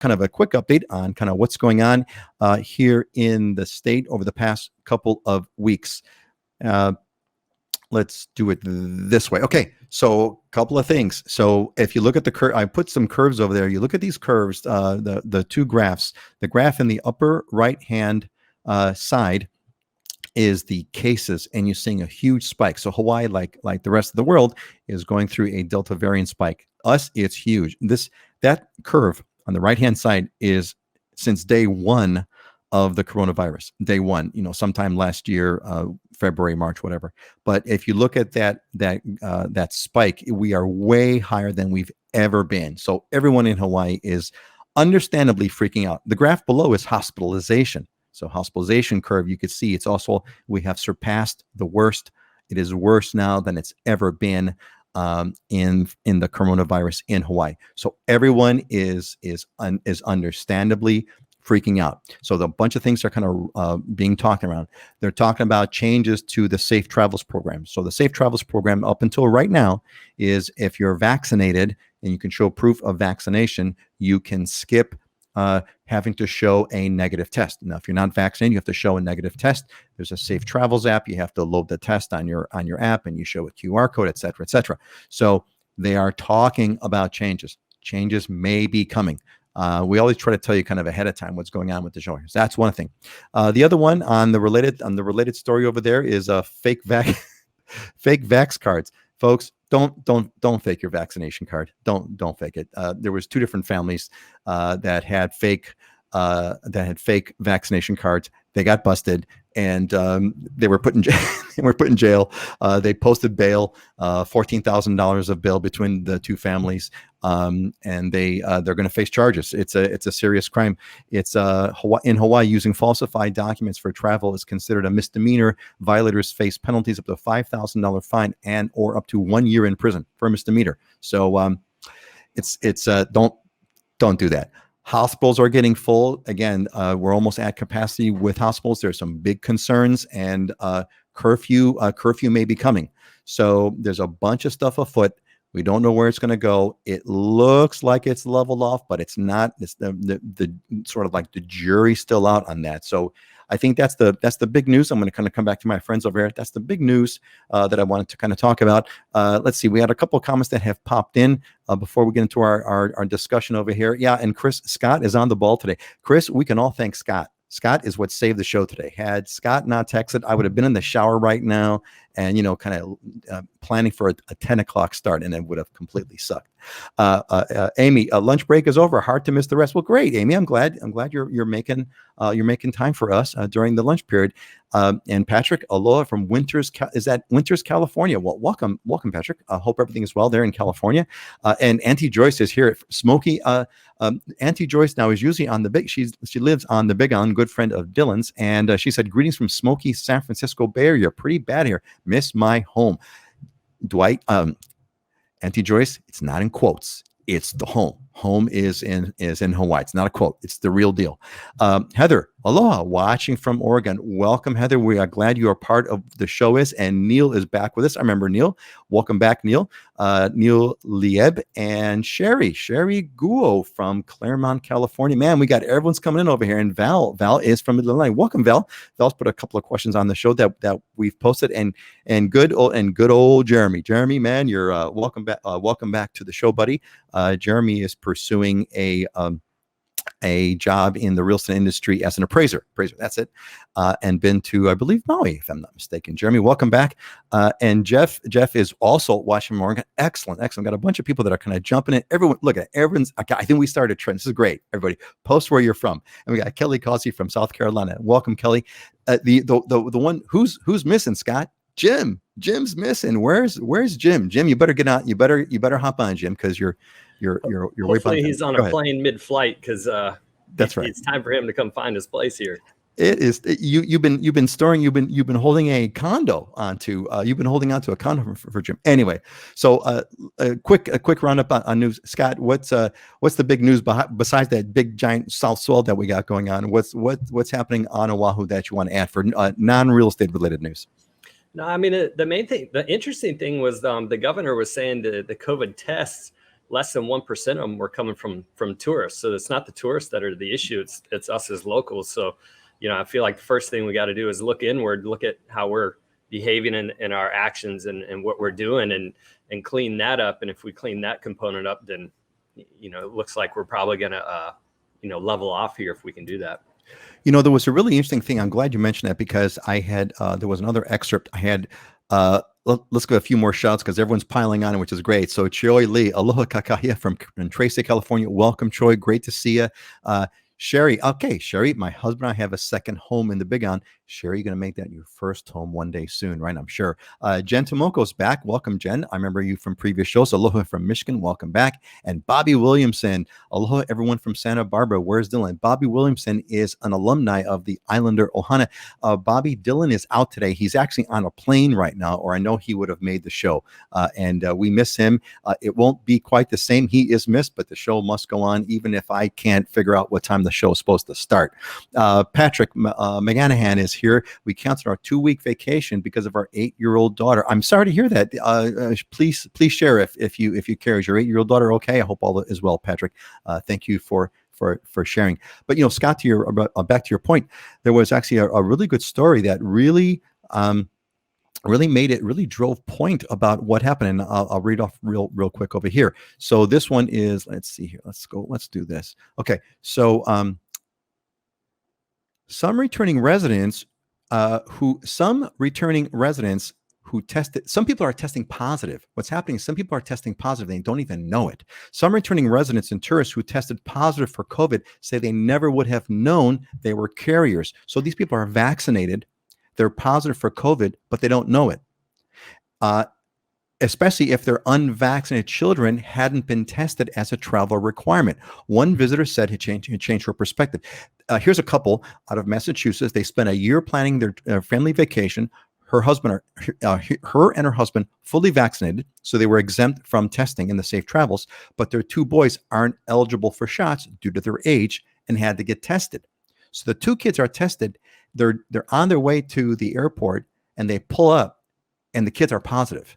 kind of a quick update on kind of what's going on here in the state over the past couple of weeks. Let's do it this way. Okay, so a couple of things. So if you look at the curve, I put some curves over there. You look at these curves, the two graphs. The graph in the upper right-hand side is the cases, and you're seeing a huge spike. So Hawaii, like the rest of the world, is going through a Delta variant spike. Us, it's huge. That curve on the right-hand side is since day one of the coronavirus. Day one, sometime last year, February, March, whatever. But if you look at that spike, we are way higher than we've ever been. So everyone in Hawaii is understandably freaking out. The graph below is hospitalization. So hospitalization curve, you could see we have surpassed the worst. It is worse now than it's ever been in the coronavirus in Hawaii. So everyone is understandably freaking out. So a bunch of things are kind of being talked around. They're talking about changes to the Safe Travels program. So the Safe Travels program up until right now is if you're vaccinated and you can show proof of vaccination, you can skip having to show a negative test. Now, if you're not vaccinated, you have to show a negative test. There's a Safe Travels app. You have to load the test on your app, and you show a QR code, et cetera, et cetera. So they are talking about changes. Changes may be coming. We always try to tell you kind of ahead of time what's going on with the show. So that's one thing. The other one on the related story over there is fake vax cards. Folks, don't fake your vaccination card. Don't fake it. There was two different families that had fake vaccination cards. They got busted, and they were put in jail. They posted bail, $14,000 of bail between the two families, and they're going to face charges. It's a serious crime. It's in Hawaii, using falsified documents for travel is considered a misdemeanor. Violators face penalties up to $5,000 fine and or up to 1 year in prison for a misdemeanor. So don't do that. Hospitals are getting full. Again, we're almost at capacity with hospitals. There's some big concerns, and curfew may be coming. So there's a bunch of stuff afoot. We don't know where it's going to go. It looks like it's leveled off, but it's not. It's the sort of like the jury's still out on that. So I think that's the big news. I'm going to kind of come back to my friends over here. That's the big news that I wanted to kind of talk about. Let's see. We had a couple of comments that have popped in before we get into our discussion over here. Yeah, and Scott is on the ball today. Chris, we can all thank Scott. Scott is what saved the show today. Had Scott not texted, I would have been in the shower right now and, kind of planning for a 10 o'clock start, and it would have completely sucked. Amy, lunch break is over. Hard to miss the rest. Well, great, Amy. I'm glad you're making time for us during the lunch period. And Patrick, aloha from Winters, California. Well, welcome, Patrick. I hope everything is well there in California. And Auntie Joyce is here at Smoky. Auntie Joyce now is usually on the big. She lives on the Big Island, good friend of Dylan's, and she said, "Greetings from Smoky, San Francisco Bay Area. Pretty bad here. Miss my home." Dwight, Auntie Joyce, it's not in quotes. It's the home. Home is in Hawaii. It's not a quote. It's the real deal. Heather, aloha, watching from Oregon. Welcome, Heather. We are glad you are part of the show. And Neil is back with us. I remember Neil. Welcome back, Neil. Neil Lieb and Sherry Guo from Claremont, California. Man, we got everyone's coming in over here. And Val is from Illinois. Welcome, Val. Val's put a couple of questions on the show that we've posted. And good old Jeremy. Jeremy, man, you're welcome back. Welcome back to the show, buddy. Jeremy is pursuing a job in the real estate industry as an appraiser. That's it. And been to, I believe, Maui, if I'm not mistaken. Jeremy, welcome back. And Jeff is also watching Morgan. Excellent. Got a bunch of people that are kind of jumping in. Everyone, look at everyone's. I think we started a trend. This is great. Everybody, post where you're from. And we got Kelly Causey from South Carolina. Welcome, Kelly. The one who's missing, Scott. Jim's missing. Where's Jim? Jim, you better get on. You better hop on, Jim, because you're way behind. Hopefully he's on a plane mid-flight, because that's right. It's time for him to come find his place here. It is. You've been holding a condo onto. You've been holding onto a condo for Jim. Anyway, so a quick roundup on news. Scott, what's the big news besides that big giant south swell that we got going on? What's happening on Oahu that you want to add for non-real estate related news? No, I mean, the main thing, the interesting thing was the governor was saying the COVID tests less than 1% of them were coming from tourists. So it's not the tourists that are the issue. It's us as locals. So, I feel like the first thing we got to do is look inward, look at how we're behaving in our actions and what we're doing, and clean that up. And if we clean that component up, then, it looks like we're probably going to, level off here if we can do that. There was a really interesting thing. I'm glad you mentioned that, because I had there was another excerpt. I had let's go a few more shots because everyone's piling on, which is great. So Choi Lee, aloha kakahia from Tracy, California. Welcome, Choi. Great to see you. Sherry, okay, Sherry, my husband and I have a second home in the Big Island. Sherry, you're going to make that your first home one day soon, right? I'm sure. Jen Tomoko's back. Welcome, Jen. I remember you from previous shows. Aloha from Michigan. Welcome back. And Bobby Williamson. Aloha, everyone from Santa Barbara. Where's Dylan? Bobby Williamson is an alumni of the Islander Ohana. Bobby, Dylan is out today. He's actually on a plane right now, or I know he would have made the show. And we miss him. It won't be quite the same. He is missed, but the show must go on, even if I can't figure out what time the show is supposed to start. Patrick McGanahan is here. We canceled our 2-week vacation because of our 8-year-old daughter. I'm sorry to hear that. Please share if you care. Is your 8-year-old daughter okay? I hope all is well, Patrick. Thank you for sharing. But Scott, back to your point, there was actually a really good story that really drove point about what happened. And I'll read off real quick over here. So this one is, let's see here. Let's do this. Okay. So some returning residents who tested, some people are testing positive. What's happening is some people are testing positive. They don't even know it. Some returning residents and tourists who tested positive for COVID say they never would have known they were carriers. So these people are vaccinated. They're positive for COVID, but they don't know it. Especially if their unvaccinated children hadn't been tested as a travel requirement. One visitor said it changed her perspective. Here's a couple out of Massachusetts. They spent a year planning their family vacation. Her and her husband fully vaccinated, so they were exempt from testing in the safe travels, but their 2 boys aren't eligible for shots due to their age and had to get tested. So the 2 kids are tested. They're on their way to the airport, and they pull up, and the kids are positive.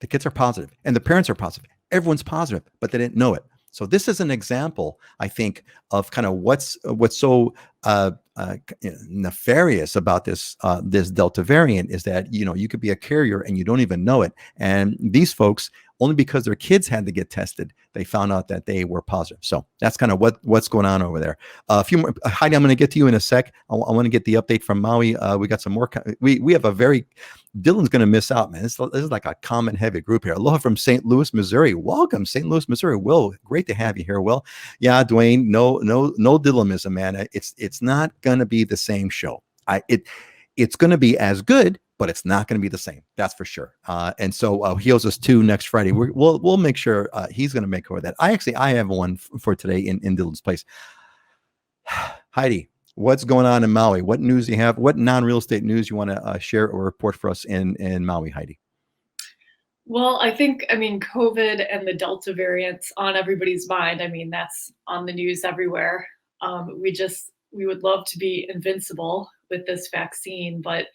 The kids are positive, and the parents are positive. Everyone's positive, but they didn't know it. So this is an example, I think, of kind of what's so nefarious about this Delta variant, is that you could be a carrier and you don't even know it. And these folks, only because their kids had to get tested, they found out that they were positive. So that's kind of what's going on over there. A few more, Heidi, I'm going to get to you in a sec. I want to get the update from Maui. We got some more. We have a very, Dylan's going to miss out, man. This is like a common heavy group here. Aloha from St. Louis, Missouri. Welcome, St. Louis, Missouri. Will, great to have you here. Will, yeah, Dwayne, no Dylamism, man. It's not going to be the same show. It's going to be as good, but it's not going to be the same. That's for sure. And so he owes us 2 next Friday. We'll make sure he's going to make over that. I have one for today in Dylan's place. Heidi, what's going on in Maui? What news do you have? What non-real estate news you want to share or report for us in Maui, Heidi? Well, I think, COVID and the Delta variant's on everybody's mind. That's on the news everywhere. We would love to be invincible with this vaccine, but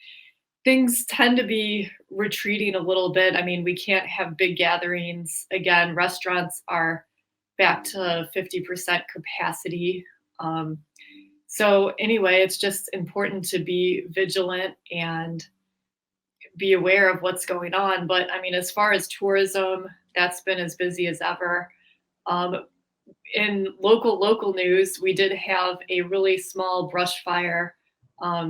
things tend to be retreating a little bit. We can't have big gatherings. Again, restaurants are back to 50% capacity. So anyway, it's just important to be vigilant and be aware of what's going on. But as far as tourism, that's been as busy as ever. In local news, we did have a really small brush fire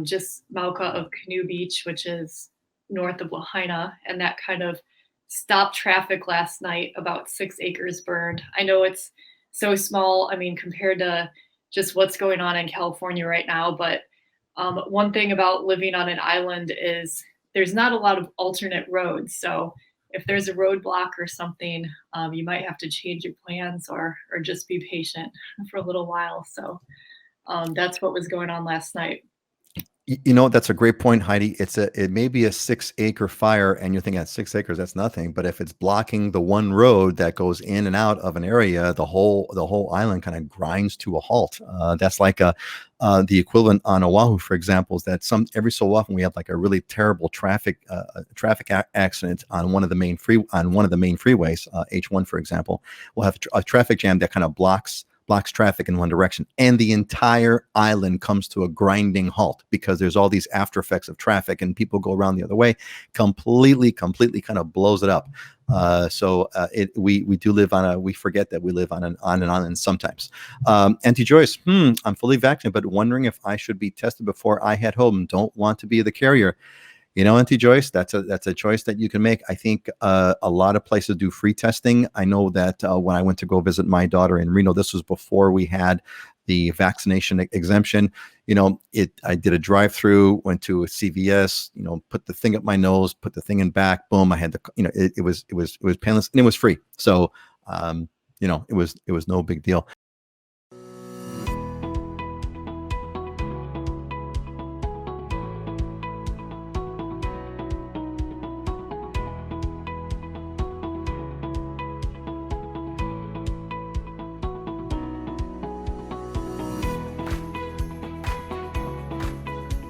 just Mauka of Canoe Beach, which is north of Lahaina, and that kind of stopped traffic last night. About 6 acres burned. I know it's so small, compared to just what's going on in California right now, but one thing about living on an island is there's not a lot of alternate roads. So if there's a roadblock or something, you might have to change your plans or just be patient for a little while. So that's what was going on last night. You know, that's a great point, Heidi. It may be a 6 acre fire, and you're thinking at 6 acres, that's nothing. But if it's blocking the one road that goes in and out of an area, the whole island kind of grinds to a halt. That's like the equivalent on Oahu, for example, is that every so often we have like a really terrible traffic accident on one of the main freeways, H1, for example. We'll have a traffic jam that kind of blocks traffic in one direction, and the entire island comes to a grinding halt because there's all these after effects of traffic, and people go around the other way. Completely kind of blows it up. We do live we forget that we live on an island sometimes. Auntie Joyce, I'm fully vaccinated, but wondering if I should be tested before I head home. Don't want to be the carrier. You know, Auntie Joyce, that's a choice that you can make. I think a lot of places do free testing. I know that when I went to go visit my daughter in Reno, this was before we had the vaccination exemption. You know, I did a drive-through, went to a CVS, you know, put the thing up my nose, put the thing in back, boom, I had it was painless, and it was free. So, you know, it was no big deal.